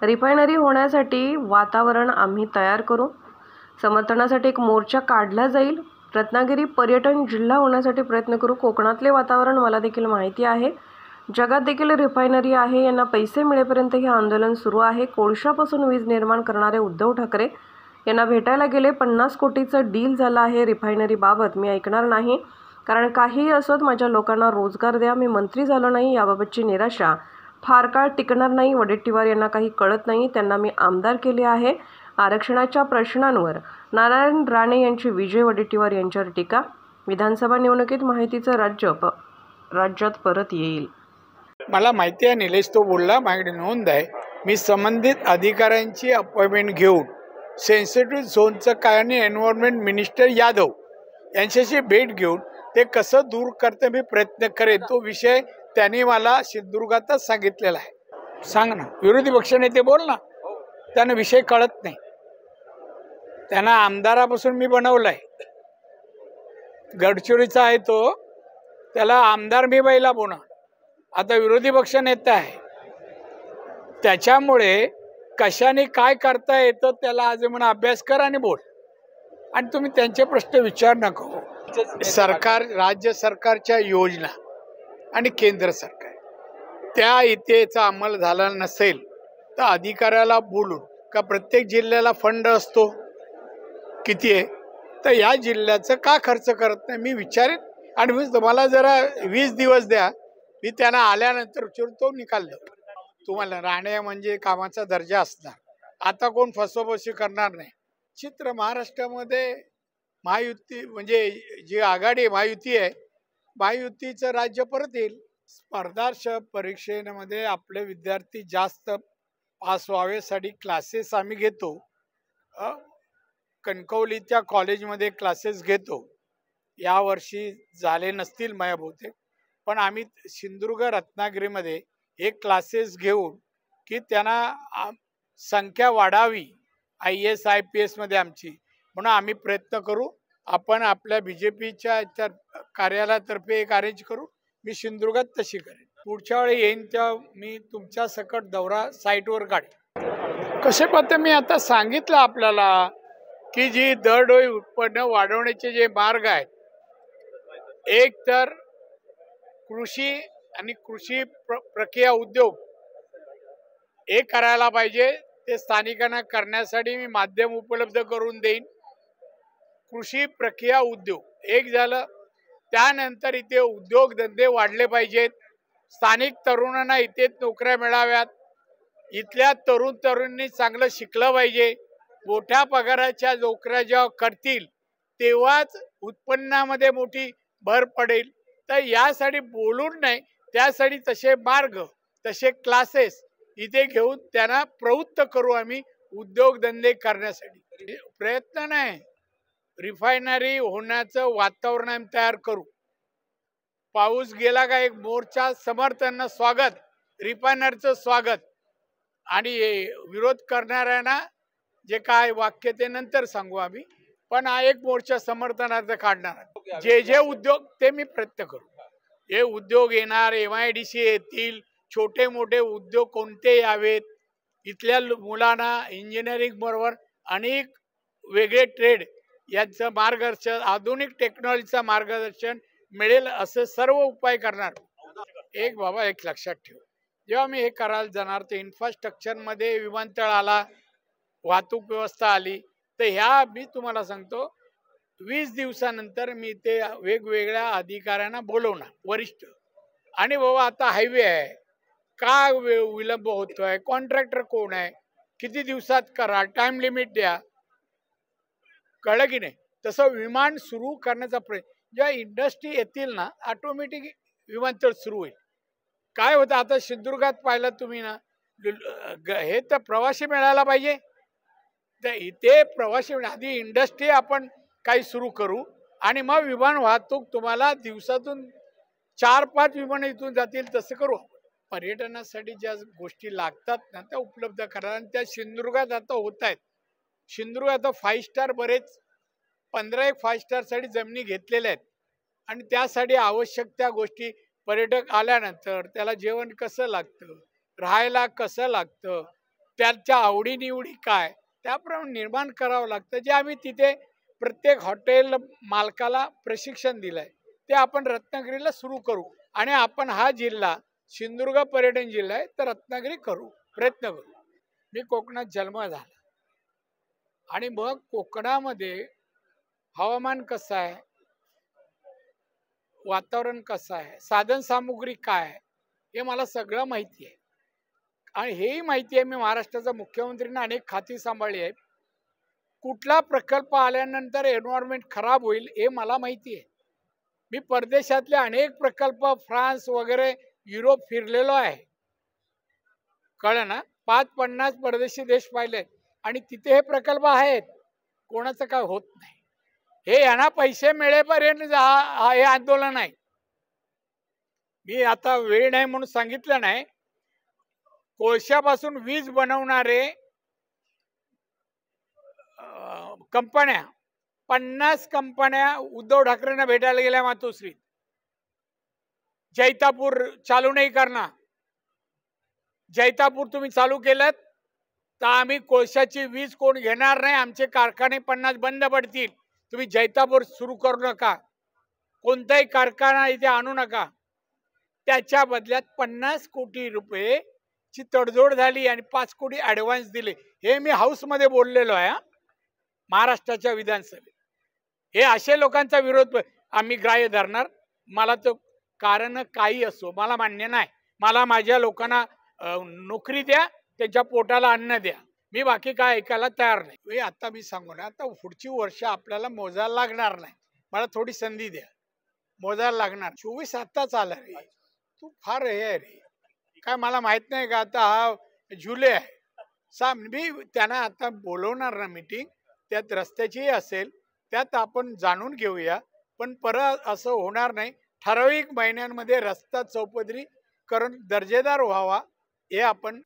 Refinery होण्यासाठी वातावरण आम्ही तयार करू। समर्थनासाठी एक मोर्चा काढला जाईल। रत्नागिरी पर्यटन जिल्हा होण्यासाठी प्रयत्न करू। कोकणातले वातावरण मला देखील माहिती आहे। जगात देखील रिफायनरी आहे। यांना पैसे मिळेपर्यंत हे आंदोलन सुरू आहे। कोळशापासून वीज निर्माण करणारे उद्धव ठाकरे यांना भेटायला गेले। 50 कोटीचं डील झालं आहे रिफायनरीबाबत। मी ऐकणार नाही, कारण काहीही असोत माझ्या लोकांना रोजगार द्या। मी मंत्री झालो नाही याबाबतची निराशा फार काळ टिकणार नाही। वडेट्टीवार यांना काही कळत नाही, त्यांना मी आमदार केले आहे। आरक्षणाच्या प्रश्नांवर नारायण राणे यांची विजय वडेट्टीवार यांच्यावर टीका। विधानसभा निवडणुकीत माहितीचं राज्यात परत येईल। मला माहिती आहे निलेश तो बोलला, माझ्याकडे नोंद आहे। मी संबंधित अधिकाऱ्यांची अपॉइंटमेंट घेऊन सेन्सिटिव्ह झोनचं काय आणि एन्व्हायरमेंट मिनिस्टर यादव यांच्याशी भेट घेऊन ते कसं दूर करते मी प्रयत्न करेन। तो विषय त्यांनी मला सिंधुदुर्गातच सांगितलेला आहे। सांग ना, विरोधी पक्षनेते बोल ना, त्यांना विषय कळत नाही। त्यांना आमदारापासून मी बनवलाय, गडचिरोलीचा आहे तो, त्याला आमदार मी बैला बोना, आता विरोधी पक्ष नेता आहे। त्याच्यामुळे कशाने काय करता येतं त्याला आज म्हणून अभ्यास कर आणि बोल, आणि तुम्ही त्यांचे प्रश्न विचार नको। सरकार, राज्य सरकारच्या योजना आणि केंद्र सरकार त्या इथेचा अंमल झाला नसेल तर अधिकाऱ्याला बोलून का प्रत्येक जिल्ह्याला फंड असतो किती आहे, तर या जिल्ह्याचं का खर्च करत नाही मी विचारेन। आणि मी तुम्हाला जरा 20 दिवस द्या, मी त्यांना आल्यानंतर तो निकाल देतो तुम्हाला। राणे म्हणजे कामाचा दर्जा असणार, आता कोण फसवफसी करणार नाही। चित्र महाराष्ट्रामध्ये महायुती म्हणजे जी आघाडी महायुती आहे, महायुतीचं राज्य परत येईल। स्पर्धा परीक्षेमध्ये आपले विद्यार्थी जास्त पास व्हावेसाठी क्लासेस आम्ही घेतो। कणकवलीच्या कॉलेजमध्ये क्लासेस घेतो। यावर्षी झाले नसतील माझ्या बहुतेक, पण आम्ही सिंधुदुर्ग रत्नागिरीमध्ये हे क्लासेस घेऊन की त्यांना संख्या वाढावी IAS IPS मध्ये आमची, म्हणून आम्ही प्रयत्न करू। आपण आपल्या BJPच्या कार्यालयातर्फे एक अरेंज करू। मी सिंधुदुर्गात तशी करेन। पुढच्या वेळी येईन तेव्हा मी तुमच्या सकट दौरा साईटवर काढेन। कसे पाहते मी आता सांगितलं आपल्याला की जी दरडोई उत्पन्न वाढवण्याचे जे मार्ग आहेत, एक तर कृषी आणि कृषी प्रक्रिया उद्योग हे करायला पाहिजे। ते स्थानिकांना करण्यासाठी मी माध्यम उपलब्ध करून देईन। कृषी प्रक्रिया उद्योग एक झालं, त्यानंतर इथे उद्योगधंदे वाढले पाहिजेत। स्थानिक तरुणांना इथे नोकऱ्या मिळाव्यात। इथल्या तरुणांनी चांगलं शिकलं पाहिजे। मोठ्या पगाराच्या नोकऱ्या जेव्हा करतील तेव्हाच उत्पन्नामध्ये मोठी भर पडेल। तर यासाठी बोलून नाही, त्यासाठी तसे मार्ग, तसे क्लासेस इथे घेऊन त्यांना प्रवृत्त करू आम्ही उद्योगधंदे करण्यासाठी। प्रयत्न नाही, रिफायनरी होण्याचं वातावरण आम्ही तयार करू। पाऊस गेला का एक मोर्चा, समर्थन स्वागत, रिफायनरचं स्वागत, आणि विरोध करणाऱ्यांना जे काय वाक्य ते नंतर सांगू आम्ही, पण हा एक मोर्चा समर्थनार्थ काढणार। जे उद्योग ते मी प्रयत्न करू। हे उद्योग येणार, MIDC येतील, छोटे मोठे उद्योग कोणते यावेत, इथल्या मुलांना इंजिनिअरिंग बरोबर अनेक वेगळे ट्रेड यांचं मार्गदर्शन, आधुनिक टेक्नॉलॉजीचं मार्गदर्शन मिळेल, असं सर्व उपाय करणार। एक लक्षात ठेव, जेव्हा मी हे करायला जाणार तर इन्फ्रास्ट्रक्चरमध्ये विमानतळ आला, वाहतूक व्यवस्था आली, तर ह्या मी तुम्हाला सांगतो 20 दिवसानंतर मी ते वेगवेगळ्या अधिकाऱ्यांना बोलवणार वरिष्ठ, आणि बाबा आता हायवे आहे, का विलंब होतोय, कॉन्ट्रॅक्टर कोण आहे, किती दिवसात करा, टाइम लिमिट द्या, कळलं की नाही। तसं विमान सुरू करण्याचा प्रयत्न, जेव्हा इंडस्ट्री येतील ना ऑटोमॅटिक विमानतळ सुरू होईल। काय होतं आता सिंधुदुर्गात पाहिलं तुम्ही ना, हे तर प्रवासी मिळायला पाहिजे, तर इथे प्रवासी आधी इंडस्ट्री आपण काही सुरू करू, आणि मग विमान वाहतूक तुम्हाला दिवसातून 4-5 विमान इथून जातील, तसं करू। पर्यटनासाठी ज्या गोष्टी लागतात ना त्या उपलब्ध करा, आणि त्या सिंधुदुर्गात आता होत आहेत। सिंधुदुर्गात 5 स्टार बरेच 15 5 स्टार साठी जमिनी घेतलेल्या आहेत, आणि त्यासाठी आवश्यक त्या गोष्टी, पर्यटक आल्यानंतर त्याला जेवण कसं लागतं, राहायला कसं लागतं, त्यांच्या आवडीनिवडी काय त्याप्रमाणे निर्माण करावं लागतं. जे आम्ही तिथे प्रत्येक हॉटेल मालकाला प्रशिक्षण दिलंय ते आपण रत्नागिरीला सुरू करू. आणि आपण हा जिल्हा सिंधुदुर्ग पर्यटन जिल्हा आहे तर रत्नागिरी करू, प्रयत्न करू. मी कोकणात जन्म झाला आणि मग कोकणामध्ये हवामान कसं आहे, वातावरण कसं आहे, साधन सामुग्री काय आहे हे मला सगळं माहिती आहे. आणि हेही माहिती आहे मी महाराष्ट्राचा मुख्यमंत्र्यांना अनेक खाती सांभाळली आहे. कुठला प्रकल्प आल्यानंतर एन्व्हायरमेंट खराब होईल हे मला माहिती आहे. मी परदेशातले अनेक प्रकल्प फ्रान्स वगैरे युरोप फिरलेलो आहे. कळलं ना, 50 परदेशी देश पाहिले आणि तिथे हे प्रकल्प आहेत. कोणाचं काय होत नाही. हे यांना पैसे मिळेपर्यंत हे आंदोलन आहे. मी आता वेळ नाही म्हणून सांगितलं नाही. कोळशापासून वीज बनवणारे कंपन्या 50 कंपन्या उद्धव ठाकरेंना भेटायला गेल्या मातोश्रीत. जैतापूर चालू नाही करणार. जैतापूर तुम्ही चालू केलं तर आम्ही कोळशाची वीज कोण घेणार नाही. आमचे कारखाने 50 बंद पडतील. तुम्ही जैतापूर सुरू करू नका. कोणताही कारखाना इथे आणू नका. त्याच्या बदल्यात 50 कोटी रुपये ची तडजोड झाली आणि 5 कोटी ऍडव्हान्स दिले. हे मी हाऊसमध्ये बोललेलो आहे महाराष्ट्राच्या विधानसभेत. हे असे लोकांचा विरोध आम्ही ग्राह्य धरणार. मला तो कारण काही असो मला मान्य नाही. मला माझ्या लोकांना नोकरी द्या, त्यांच्या पोटाला अन्न द्या. मी बाकी काय ऐकायला तयार नाही. आता मी सांगू ना, आता पुढची वर्ष आपल्याला मोजायला लागणार नाही. मला थोडी संधी द्या, मोजायला लागणार. 24 आत्ताच आला रे. तू फार हे आहे रे. काय मला माहित नाही का आता हा जुलै आहे. मी त्यांना आता बोलवणार ना मीटिंग, त्यात रस्त्याचीही असेल, त्यात आपण जाणून घेऊया. पण परत असं होणार नाही. ठराविक महिन्यांमध्ये रस्ता चौपदरी करून दर्जेदार व्हावा हे आपण